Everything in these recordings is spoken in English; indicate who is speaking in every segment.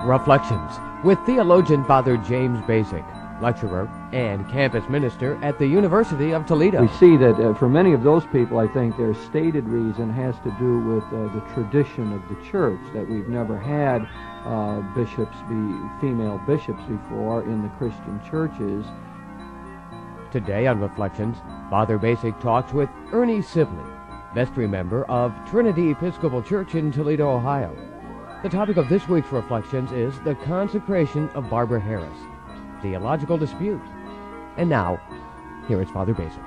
Speaker 1: Reflections with theologian Father James Bacik, lecturer and campus minister at the University of Toledo.
Speaker 2: We see that for many of those people, I think their stated reason has to do with the tradition of the church, that we've never had female bishops before in the Christian churches.
Speaker 1: Today on Reflections, Father Bacik talks with Ernie Sibley, vestry member of Trinity Episcopal Church in Toledo, Ohio. The topic of this week's Reflections is the consecration of Barbara Harris, theological dispute. And now, here is Father Bacik.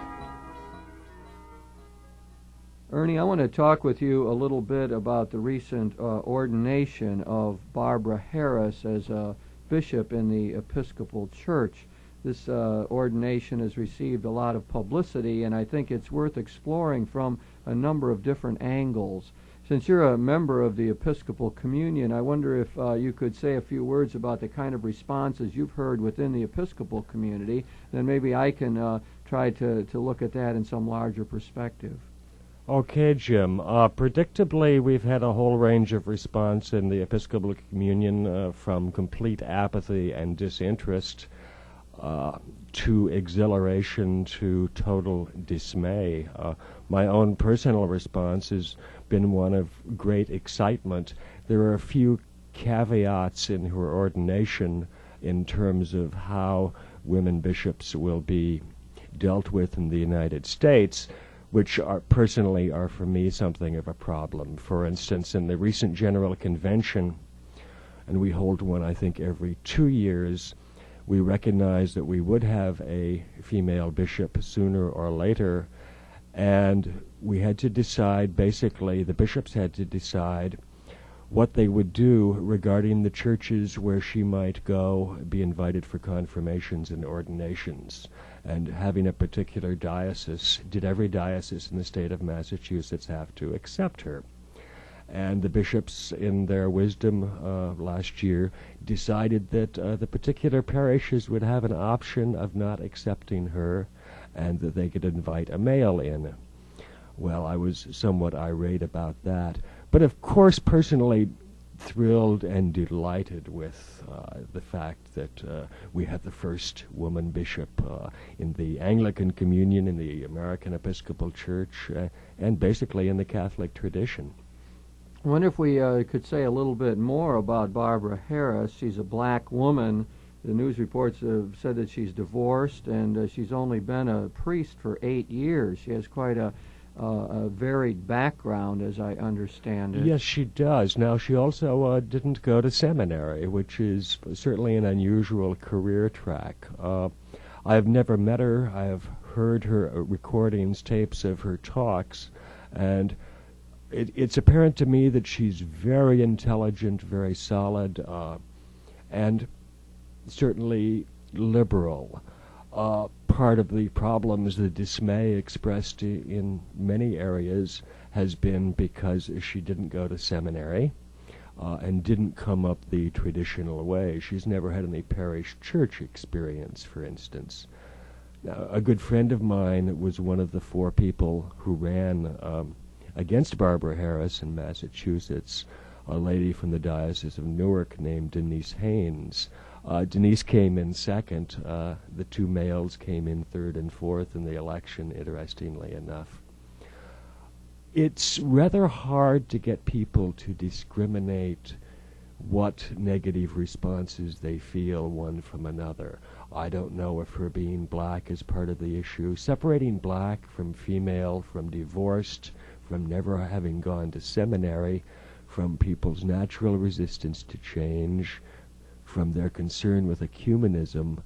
Speaker 2: Ernie, I want to talk with you a little bit about the recent ordination of Barbara Harris as a bishop in the Episcopal Church. This ordination has received a lot of publicity, and I think it's worth exploring from a number of different angles. Since you're a member of the Episcopal Communion, I wonder if you could say a few words about the kind of responses you've heard within the Episcopal community. Then maybe I can try to look at that in some larger perspective.
Speaker 3: Okay, Jim. Predictably, we've had a whole range of response in the Episcopal Communion, from complete apathy and disinterest to exhilaration to total dismay. My own personal response has been one of great excitement. There are a few caveats in her ordination in terms of how women bishops will be dealt with in the United States, which personally are for me something of a problem. For instance, in the recent General Convention, and we hold one I think every 2 years, we recognized that we would have a female bishop sooner or later, and we had to decide, basically, the bishops had to decide what they would do regarding the churches where she might go, be invited for confirmations and ordinations. And having a particular diocese, did every diocese in the state of Massachusetts have to accept her? And the bishops, in their wisdom last year, decided that the particular parishes would have an option of not accepting her, and that they could invite a male in. Well, I was somewhat irate about that, but of course personally thrilled and delighted with the fact that we had the first woman bishop in the Anglican Communion, in the American Episcopal Church, and basically in the Catholic tradition.
Speaker 2: I wonder if we could say a little bit more about Barbara Harris. She's a black woman. The news reports have said that she's divorced, and she's only been a priest for 8 years. She has quite a varied background, as I understand it.
Speaker 3: Yes, she does. Now, she also didn't go to seminary, which is certainly an unusual career track. I have never met her. I have heard her recordings, tapes of her talks, and it's apparent to me that she's very intelligent, very solid, and certainly liberal. Part of the problems, the dismay expressed in many areas, has been because she didn't go to seminary and didn't come up the traditional way. She's never had any parish church experience, for instance. Now, a good friend of mine was one of the 4 people who ran against Barbara Harris in Massachusetts, a lady from the Diocese of Newark named Denise Haynes. Denise came in second. The 2 males came in third and fourth in the election, interestingly enough. It's rather hard to get people to discriminate what negative responses they feel one from another. I don't know if her being black is part of the issue. Separating black from female, from divorced, from never having gone to seminary, from people's natural resistance to change, from their concern with ecumenism,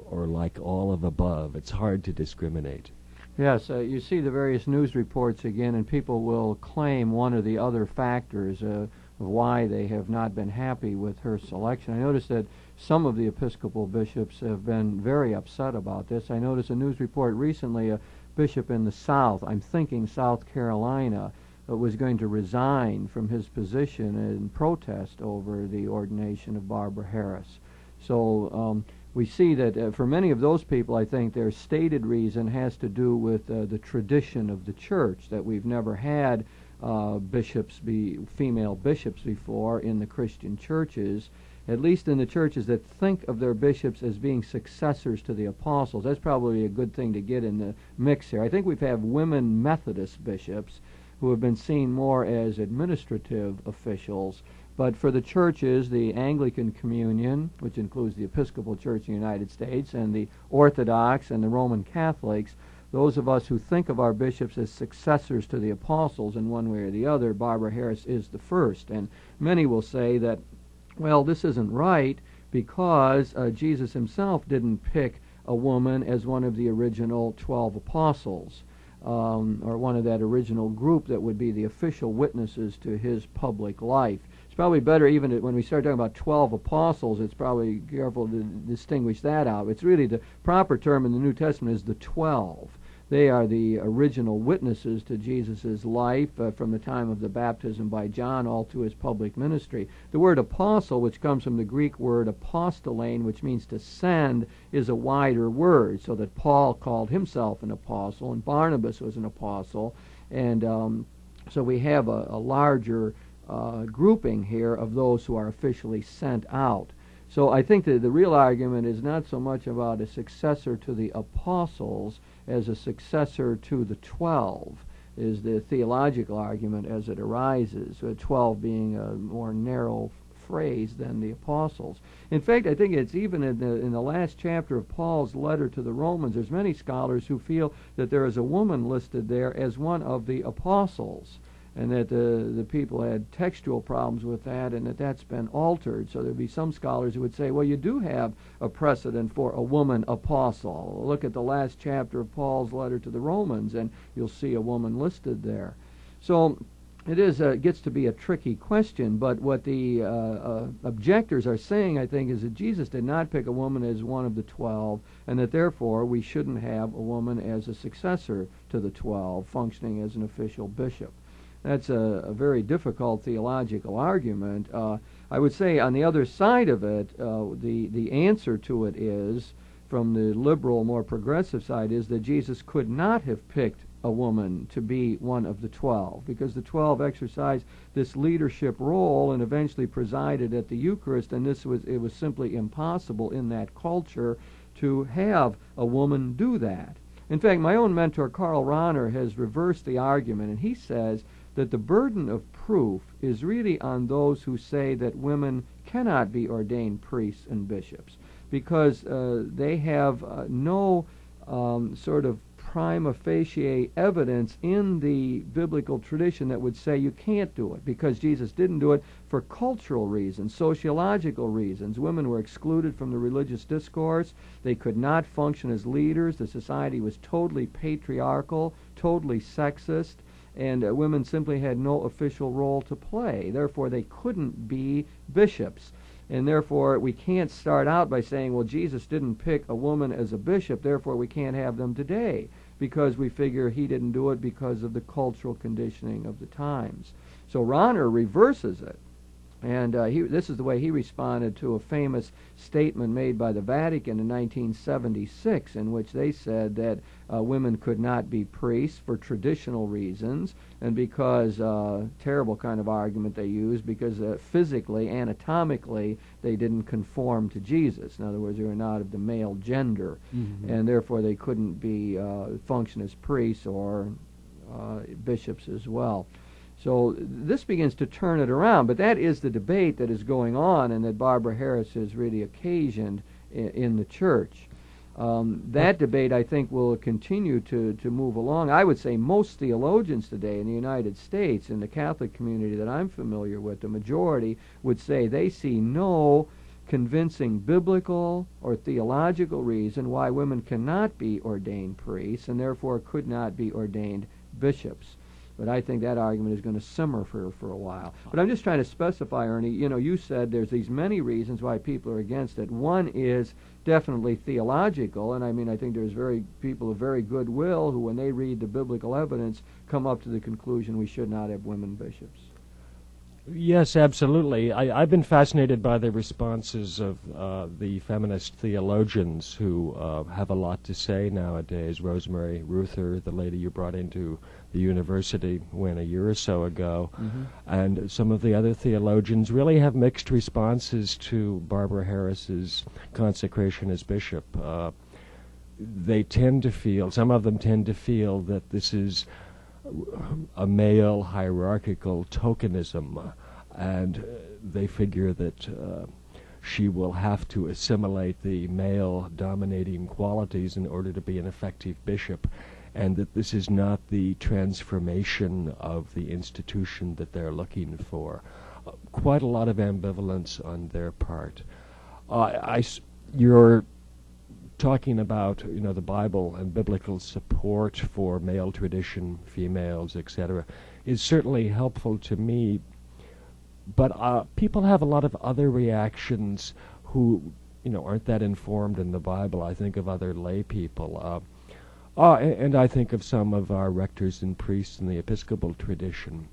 Speaker 3: or like all of above. It's hard to discriminate.
Speaker 2: Yes, you see the various news reports again, and people will claim one or the other factors of why they have not been happy with her selection. I noticed that some of the Episcopal bishops have been very upset about this. I noticed a news report recently, a bishop in the South, I'm thinking South Carolina, was going to resign from his position in protest over the ordination of Barbara Harris. So we see that for many of those people, I think their stated reason has to do with the tradition of the church, that we've never had female bishops before in the Christian churches, at least in the churches that think of their bishops as being successors to the apostles. That's probably a good thing to get in the mix here. I think we've had women Methodist bishops who have been seen more as administrative officials. But for the churches, the Anglican Communion, which includes the Episcopal Church in the United States, and the Orthodox and the Roman Catholics, those of us who think of our bishops as successors to the apostles in one way or the other, Barbara Harris is the first. And many will say that, well, this isn't right because Jesus himself didn't pick a woman as one of the original 12 apostles, or one of that original group that would be the official witnesses to his public life. It's probably better, even when we start talking about 12 apostles, it's probably careful to distinguish that out. It's really the proper term in the New Testament is the 12. They are the original witnesses to Jesus' life from the time of the baptism by John all to his public ministry. The word apostle, which comes from the Greek word apostolane, which means to send, is a wider word, so that Paul called himself an apostle and Barnabas was an apostle. And so we have a larger grouping here of those who are officially sent out. So I think that the real argument is not so much about a successor to the apostles as a successor to the 12, is the theological argument as it arises, 12 being a more narrow phrase than the apostles. In fact, I think it's even in the last chapter of Paul's letter to the Romans, there's many scholars who feel that there is a woman listed there as one of the apostles, and that the people had textual problems with that, and that's been altered. So there'd be some scholars who would say, well, you do have a precedent for a woman apostle. Look at the last chapter of Paul's letter to the Romans, and you'll see a woman listed there. So it gets to be a tricky question, but what the objectors are saying, I think, is that Jesus did not pick a woman as one of the 12, and that therefore we shouldn't have a woman as a successor to the 12, functioning as an official bishop. That's a very difficult theological argument. I would say on the other side of it, the answer to it is, from the liberal, more progressive side, is that Jesus could not have picked a woman to be one of the 12, because the 12 exercised this leadership role and eventually presided at the Eucharist, and it was simply impossible in that culture to have a woman do that. In fact, my own mentor, Karl Rahner, has reversed the argument, and he says that the burden of proof is really on those who say that women cannot be ordained priests and bishops, because they have no sort of prima facie evidence in the biblical tradition that would say you can't do it, because Jesus didn't do it for cultural reasons, sociological reasons. Women were excluded from the religious discourse. They could not function as leaders. The society was totally patriarchal, totally sexist, and women simply had no official role to play. Therefore, they couldn't be bishops. And therefore, we can't start out by saying, well, Jesus didn't pick a woman as a bishop, therefore we can't have them today, because we figure he didn't do it because of the cultural conditioning of the times. So Rahner reverses it. And this is the way he responded to a famous statement made by the Vatican in 1976, in which they said that women could not be priests for traditional reasons, and because, terrible kind of argument they used, because physically, anatomically, they didn't conform to Jesus. In other words, they were not of the male gender, and therefore they couldn't be function as priests or bishops as well. So this begins to turn it around, but that is the debate that is going on and that Barbara Harris has really occasioned in the church. That debate, I think, will continue to move along. I would say most theologians today in the United States, in the Catholic community that I'm familiar with, the majority would say they see no convincing biblical or theological reason why women cannot be ordained priests and therefore could not be ordained bishops. But I think that argument is going to simmer for a while. But I'm just trying to specify, Ernie, you said there's these many reasons why people are against it. One is definitely theological, and I think there's people of very good will who, when they read the biblical evidence, come up to the conclusion we should not have women bishops.
Speaker 3: Yes, absolutely. I've been fascinated by the responses of the feminist theologians who have a lot to say nowadays. Rosemary Ruther, the lady you brought into the university when a year or so ago, and some of the other theologians really have mixed responses to Barbara Harris's consecration as bishop. They tend to feel, some of them tend to feel that this is a male hierarchical tokenism, and they figure that she will have to assimilate the male dominating qualities in order to be an effective bishop, and that this is not the transformation of the institution that they're looking for. Quite a lot of ambivalence on their part. You're talking about, the Bible and biblical support for male tradition, females, etc., is certainly helpful to me. But people have a lot of other reactions who, aren't that informed in the Bible. I think of other lay people. And I think of some of our rectors and priests in the Episcopal tradition.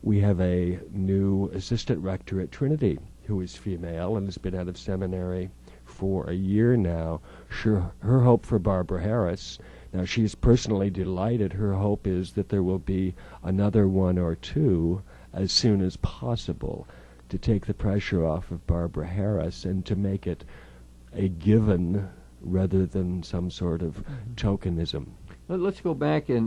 Speaker 3: We have a new assistant rector at Trinity who is female and has been out of seminary for a year now. Her hope for Barbara Harris, now she's personally delighted, her hope is that there will be another one or two as soon as possible to take the pressure off of Barbara Harris and to make it a given rather than some sort of tokenism.
Speaker 2: Let's go back and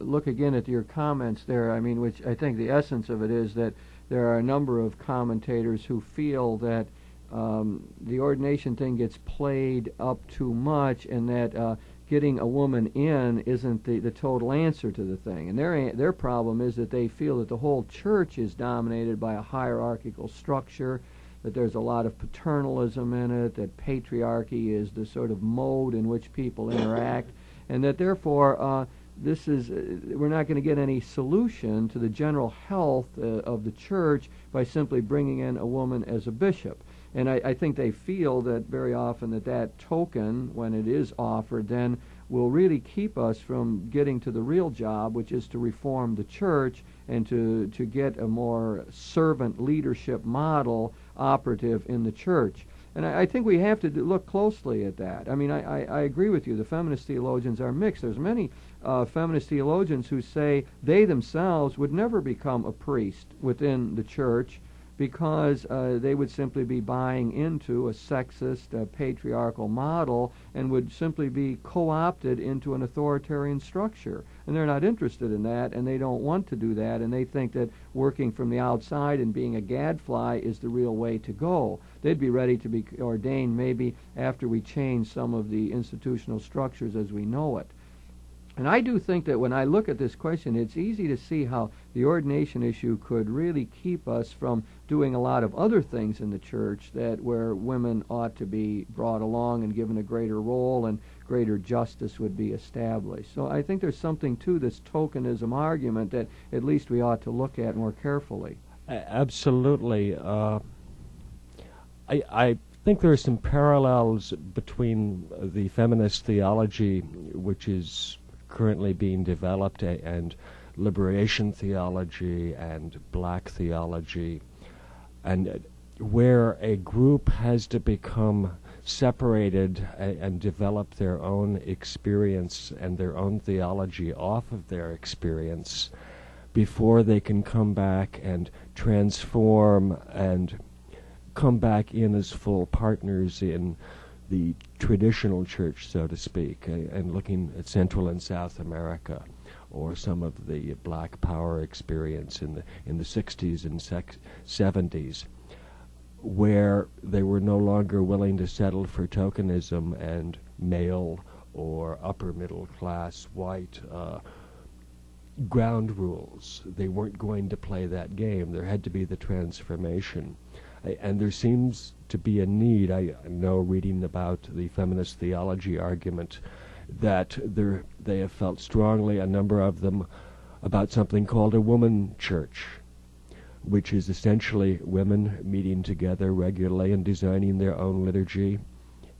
Speaker 2: look again at your comments there, which I think the essence of it is that there are a number of commentators who feel that the ordination thing gets played up too much, and that getting a woman in isn't the total answer to the thing. And their problem is that they feel that the whole church is dominated by a hierarchical structure, that there's a lot of paternalism in it, that patriarchy is the sort of mode in which people interact, and that therefore we're not going to get any solution to the general health of the church by simply bringing in a woman as a bishop. And I think they feel that very often that token, when it is offered, then will really keep us from getting to the real job, which is to reform the church and to get a more servant leadership model operative in the church. And I think we have to look closely at that. I agree with you. The feminist theologians are mixed. There's many feminist theologians who say they themselves would never become a priest within the church because they would simply be buying into a sexist, patriarchal model and would simply be co-opted into an authoritarian structure. And they're not interested in that, and they don't want to do that, and they think that working from the outside and being a gadfly is the real way to go. They'd be ready to be ordained maybe after we change some of the institutional structures as we know it. And I do think that when I look at this question, it's easy to see how the ordination issue could really keep us from doing a lot of other things in the church where women ought to be brought along and given a greater role and greater justice would be established. So I think there's something to this tokenism argument that at least we ought to look at more carefully.
Speaker 3: Absolutely. I think there are some parallels between the feminist theology, which is currently being developed, and liberation theology and black theology, and where a group has to become separated and develop their own experience and their own theology off of their experience before they can come back and transform and come back in as full partners in the traditional church, so to speak, and looking at Central and South America, or some of the black power experience in the 60s and 70s, where they were no longer willing to settle for tokenism and male or upper middle class white ground rules. They weren't going to play that game. There had to be the transformation. And there seems to be a need, I know reading about the feminist theology argument, that they have felt strongly, a number of them, about something called a woman church, which is essentially women meeting together regularly and designing their own liturgy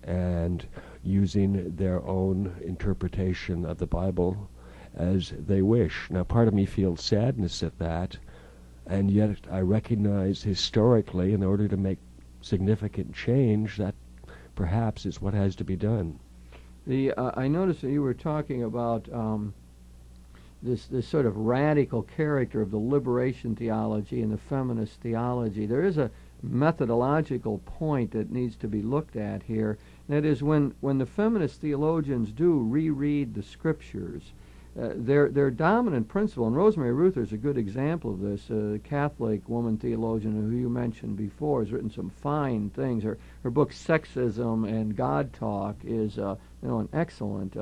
Speaker 3: and using their own interpretation of the Bible as they wish. Now, part of me feels sadness at that, And yet I recognize historically, in order to make significant change, that perhaps is what has to be done.
Speaker 2: I noticed that you were talking about this sort of radical character of the liberation theology and the feminist theology. There is a methodological point that needs to be looked at here. That is, when the feminist theologians do reread the scriptures, their dominant principle, and Rosemary Ruther is a good example of this, a Catholic woman theologian who you mentioned before, has written some fine things. Her book Sexism and God Talk is an excellent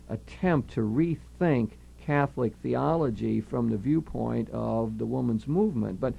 Speaker 2: attempt to rethink Catholic theology from the viewpoint of the woman's movement. But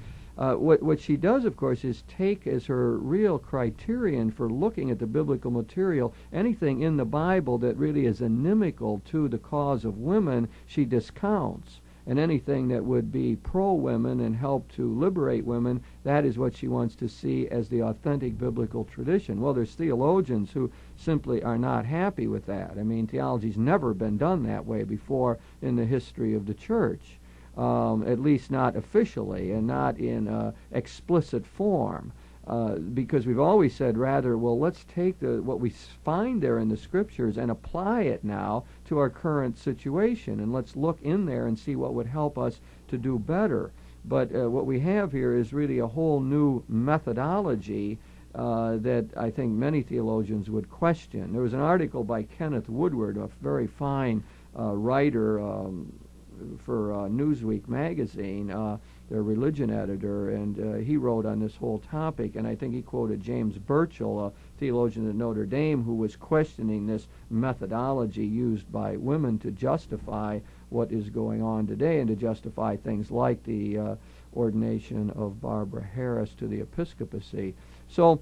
Speaker 2: what she does, of course, is take as her real criterion for looking at the biblical material anything in the Bible that really is inimical to the cause of women, she discounts. And anything that would be pro-women and help to liberate women, that is what she wants to see as the authentic biblical tradition. Well, there's theologians who simply are not happy with that. I mean, theology's never been done that way before in the history of the church. At least not officially and not in explicit form, because we've always said rather, well, let's take what we find there in the scriptures and apply it now to our current situation, and let's look in there and see what would help us to do better. But what we have here is really a whole new methodology that I think many theologians would question. There was an article by Kenneth Woodward, a very fine writer for Newsweek magazine, their religion editor, and he wrote on this whole topic, and I think he quoted James Burchell, a theologian at Notre Dame, who was questioning this methodology used by women to justify what is going on today and to justify things like the ordination of Barbara Harris to the episcopacy. So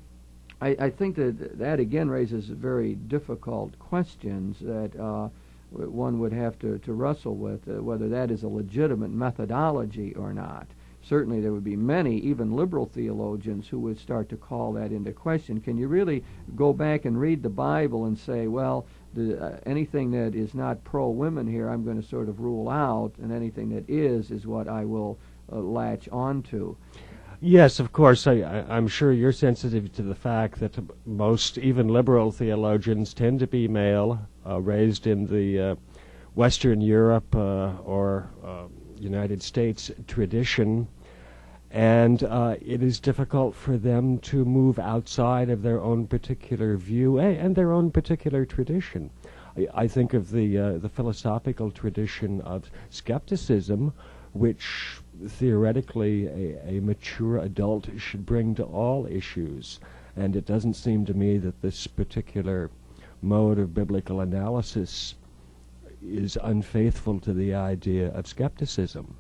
Speaker 2: I think that again raises very difficult questions that one would have to wrestle with, whether that is a legitimate methodology or not. Certainly there would be many, even liberal theologians, who would start to call that into question. Can you really go back and read the Bible and say, well, anything that is not pro-women here I'm going to sort of rule out, and anything that is what I will latch onto?
Speaker 3: Yes, of course. I'm sure you're sensitive to the fact that most, even liberal theologians, tend to be male, raised in the Western Europe or United States tradition, and it is difficult for them to move outside of their own particular view and their own particular tradition. I think of the philosophical tradition of skepticism, which theoretically a mature adult should bring to all issues. And it doesn't seem to me that this particular mode of biblical analysis is unfaithful to the idea of skepticism.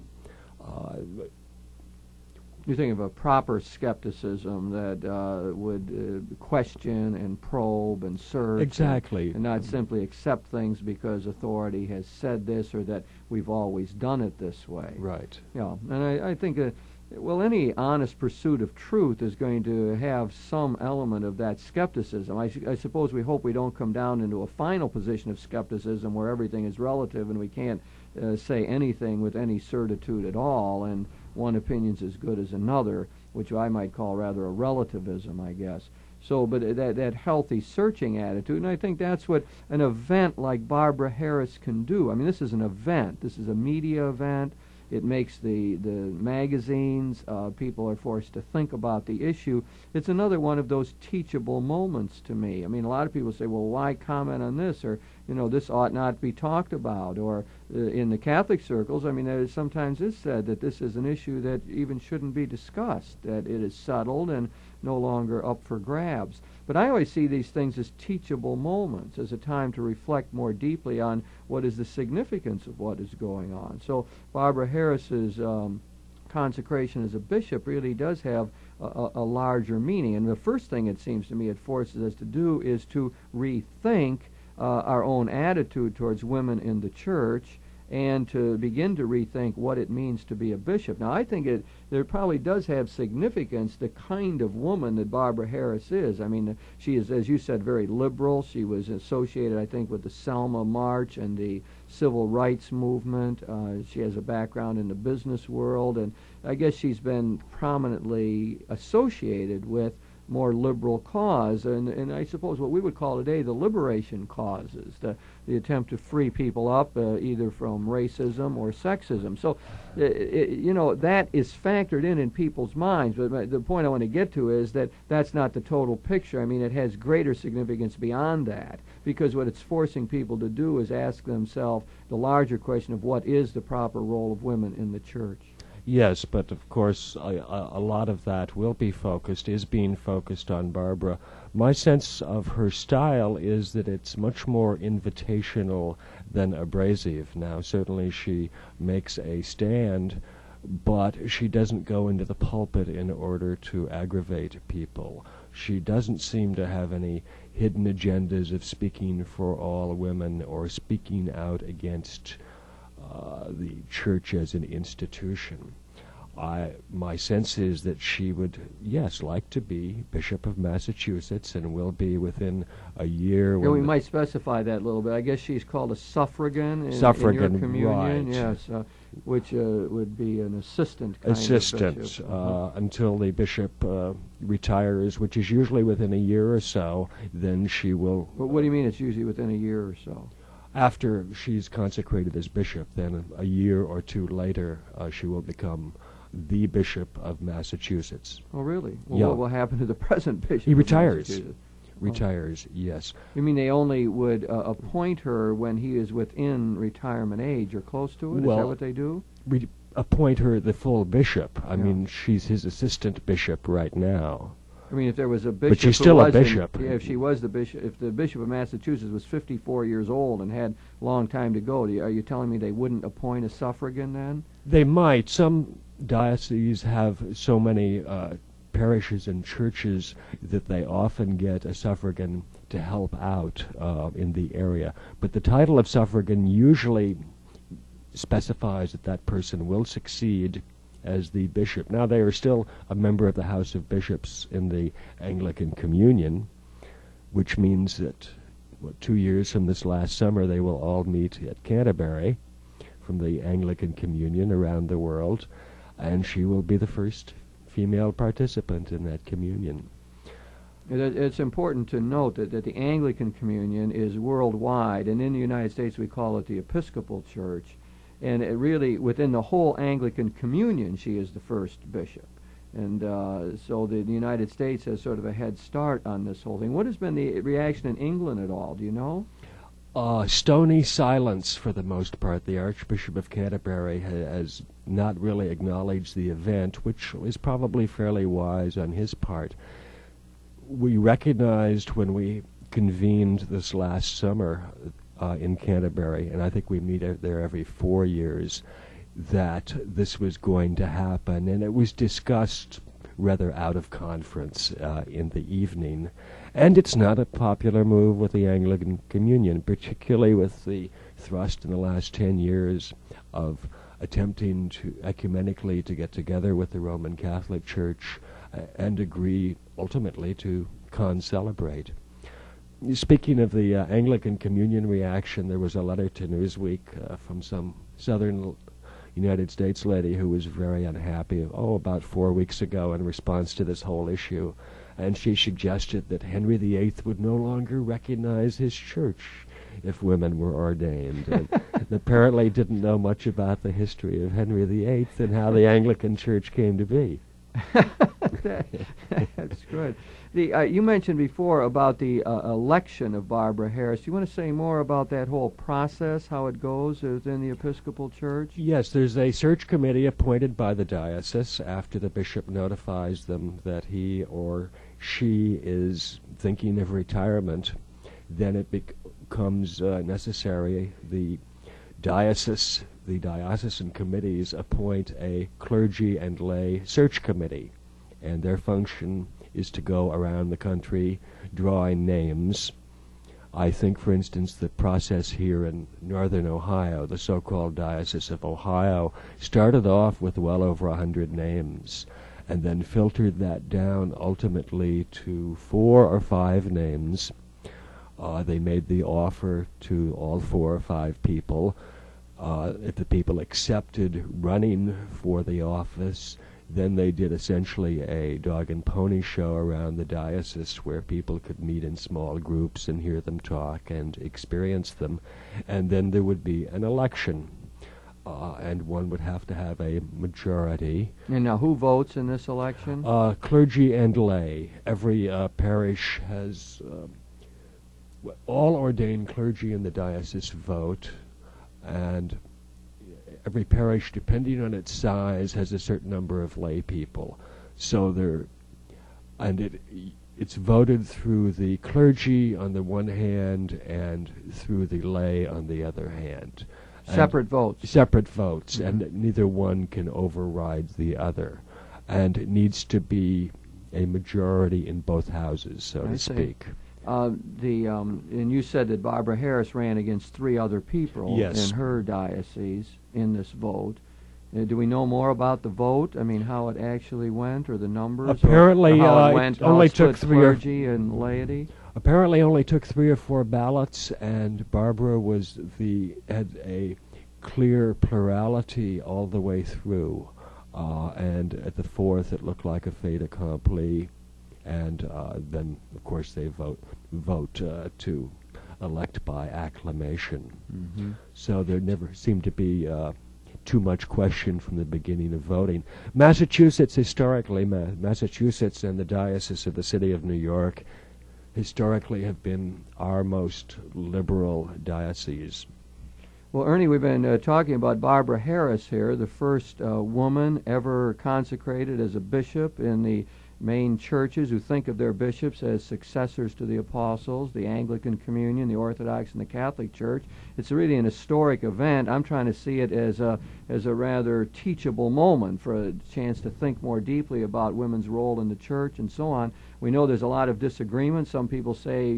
Speaker 2: You think of a proper skepticism that would question and probe and search.
Speaker 3: Exactly.
Speaker 2: And not simply accept things because authority has said this or that we've always done it this way.
Speaker 3: Right.
Speaker 2: Yeah, and I think, well, any honest pursuit of truth is going to have some element of that skepticism. I suppose we hope we don't come down into a final position of skepticism where everything is relative and we can't say anything with any certitude at all, and one opinion's as good as another, which I might call rather a relativism, I guess. So, but that healthy searching attitude, and I think that's what an event like Barbara Harris can do. I mean, this is an event. This is a media event. It makes the magazines. People are forced to think about the issue. It's another one of those teachable moments to me. I mean, a lot of people say, well, why comment on this? Or, this ought not be talked about. Or in the Catholic circles, I mean, there sometimes is said that this is an issue that even shouldn't be discussed, that it is settled and no longer up for grabs. But I always see these things as teachable moments, as a time to reflect more deeply on what is the significance of what is going on. So Barbara Harris's consecration as a bishop really does have a larger meaning. And the first thing it seems to me it forces us to do is to rethink our own attitude towards women in the church, and to begin to rethink what it means to be a bishop. Now, I think there probably does have significance the kind of woman that Barbara Harris is. I mean, she is, as you said, very liberal. She was associated, I think, with the Selma March and the civil rights movement. She has a background in the business world, and I guess she's been prominently associated with more liberal cause, and I suppose what we would call today the liberation causes, the attempt to free people up either from racism or sexism. So, that is factored in people's minds. But the point I want to get to is that that's not the total picture. I mean, it has greater significance beyond that, because what it's forcing people to do is ask themselves the larger question of what is the proper role of women in the church.
Speaker 3: Yes, but of course a lot of that is being focused on Barbara. My sense of her style is that it's much more invitational than abrasive. Now, certainly she makes a stand, but she doesn't go into the pulpit in order to aggravate people. She doesn't seem to have any hidden agendas of speaking for all women or speaking out against the church as an institution. My sense is that she would, yes, like to be Bishop of Massachusetts, and will be within a year.
Speaker 2: Yeah, we might specify that a little bit. I guess she's called a suffragan in your communion.
Speaker 3: Right.
Speaker 2: Yes, which would be an assistant kind of bishop.
Speaker 3: Until the bishop retires, which is usually within a year or so. Then she will.
Speaker 2: But what do you mean it's usually within a year or so?
Speaker 3: After she's consecrated as bishop, then a year or two later, she will become the Bishop of Massachusetts.
Speaker 2: Oh, really? Well,
Speaker 3: yeah.
Speaker 2: What will happen to the present bishop?
Speaker 3: He retires.
Speaker 2: Retires,
Speaker 3: yes.
Speaker 2: You mean they only would appoint her when he is within retirement age or close to it? Is that what they do?
Speaker 3: Appoint her the full bishop. I mean, she's his assistant bishop right now.
Speaker 2: I mean, if there was a bishop,
Speaker 3: but she's still a bishop.
Speaker 2: If she was the bishop, if the Bishop of Massachusetts was 54 years old and had a long time to go, are you telling me they wouldn't appoint a suffragan then?
Speaker 3: They might. Some dioceses have so many parishes and churches that they often get a suffragan to help out in the area. But the title of suffragan usually specifies that that person will succeed as the bishop. Now, they are still a member of the House of Bishops in the Anglican Communion, which means that 2 years from this last summer they will all meet at Canterbury from the Anglican Communion around the world, and she will be the first female participant in that communion.
Speaker 2: It's important to note that the Anglican Communion is worldwide, and in the United States we call it the Episcopal Church. And it really, within the whole Anglican Communion, she is the first bishop. And so the United States has sort of a head start on this whole thing. What has been the reaction in England at all? Do you know?
Speaker 3: Stony silence for the most part. The Archbishop of Canterbury has not really acknowledged the event, which is probably fairly wise on his part. We recognized when we convened this last summer in Canterbury, and I think we meet there every 4 years, that this was going to happen, and it was discussed rather out of conference in the evening. And it's not a popular move with the Anglican Communion, particularly with the thrust in the last 10 years of attempting to ecumenically to get together with the Roman Catholic Church and agree ultimately to concelebrate. Speaking of the Anglican Communion reaction, there was a letter to Newsweek from some southern United States lady who was very unhappy, about 4 weeks ago in response to this whole issue. And she suggested that Henry VIII would no longer recognize his church if women were ordained. And apparently didn't know much about the history of Henry VIII and how the Anglican Church came to be.
Speaker 2: That's good. You mentioned before about the election of Barbara Harris. Do you want to say more about that whole process, how it goes within the Episcopal Church?
Speaker 3: Yes, there's a search committee appointed by the diocese after the bishop notifies them that he or she is thinking of retirement. Then it becomes necessary the diocesan committees appoint a clergy and lay search committee, and their function is to go around the country drawing names. I think, for instance, the process here in northern Ohio, the so-called Diocese of Ohio, started off with well over 100 names and then filtered that down ultimately to 4 or 5 names. They made the offer to all 4 or 5 people. If the people accepted running for the office, then they did essentially a dog and pony show around the diocese where people could meet in small groups and hear them talk and experience them. And then there would be an election, and one would have to have a majority.
Speaker 2: And now who votes in this election?
Speaker 3: Clergy and lay. Every parish has all ordained clergy in the diocese vote, and every parish, depending on its size, has a certain number of lay people. So it's voted through the clergy on the one hand and through the lay on the other hand.
Speaker 2: Separate votes.
Speaker 3: Separate votes, and neither one can override the other. And it needs to be a majority in both houses, so to speak.
Speaker 2: And you said that Barbara Harris ran against 3 other people in her diocese in this vote. Do we know more about the vote? I mean, how it actually went, or the numbers?
Speaker 3: Apparently,
Speaker 2: or how it went,
Speaker 3: only took 3
Speaker 2: clergy and laity.
Speaker 3: Apparently, only took 3 or 4 ballots, and Barbara had a clear plurality all the way through. And at the 4th, it looked like a fait accompli. And then, of course, they vote to elect by acclamation. Mm-hmm. So there never seemed to be too much question from the beginning of voting. Massachusetts, historically, Massachusetts and the Diocese of the City of New York historically have been our most liberal diocese.
Speaker 2: Well, Ernie, we've been talking about Barbara Harris here, the first woman ever consecrated as a bishop in the main churches who think of their bishops as successors to the apostles, the Anglican Communion, the Orthodox, and the Catholic Church. It's really an historic event. I'm trying to see it as a rather teachable moment for a chance to think more deeply about women's role in the church and so on. We know there's a lot of disagreement. Some people say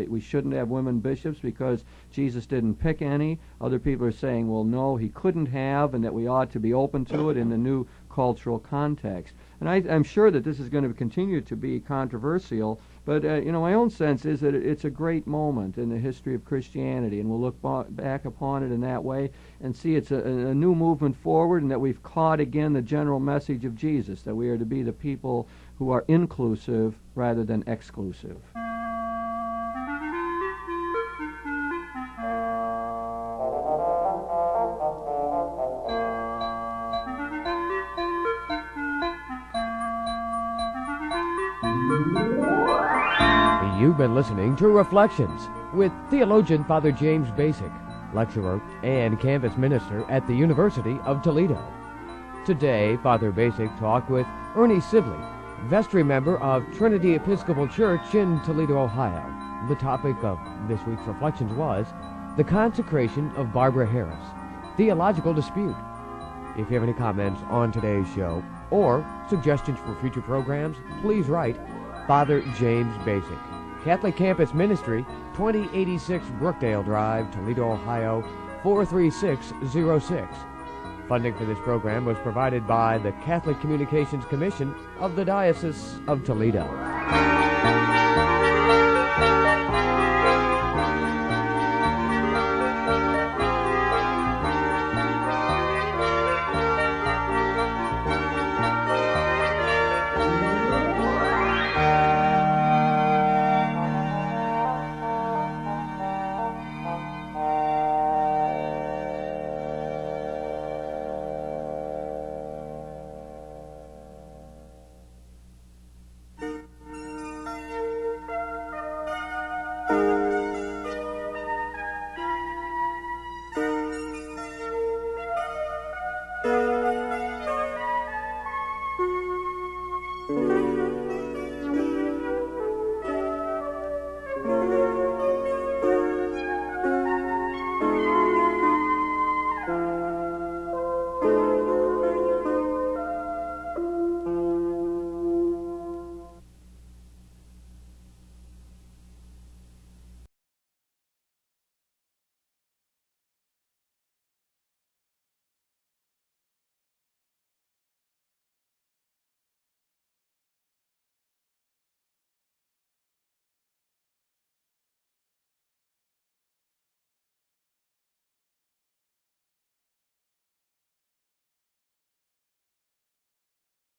Speaker 2: we shouldn't have women bishops because Jesus didn't pick any. Other people are saying, well, no, he couldn't have, and that we ought to be open to it in the new cultural context. And I'm sure that this is going to continue to be controversial, but my own sense is that it's a great moment in the history of Christianity, and we'll look back upon it in that way and see it's a new movement forward, and that we've caught again the general message of Jesus, that we are to be the people who are inclusive rather than exclusive.
Speaker 1: You've been listening to Reflections with theologian Father James Bacik, lecturer and campus minister at the University of Toledo. Today, Father Bacik talked with Ernie Sibley, vestry member of Trinity Episcopal Church in Toledo, Ohio. The topic of this week's Reflections was the consecration of Barbara Harris, theological dispute. If you have any comments on today's show or suggestions for future programs, please write Father James Bacik, Catholic Campus Ministry, 2086 Brookdale Drive, Toledo, Ohio, 43606. Funding for this program was provided by the Catholic Communications Commission of the Diocese of Toledo.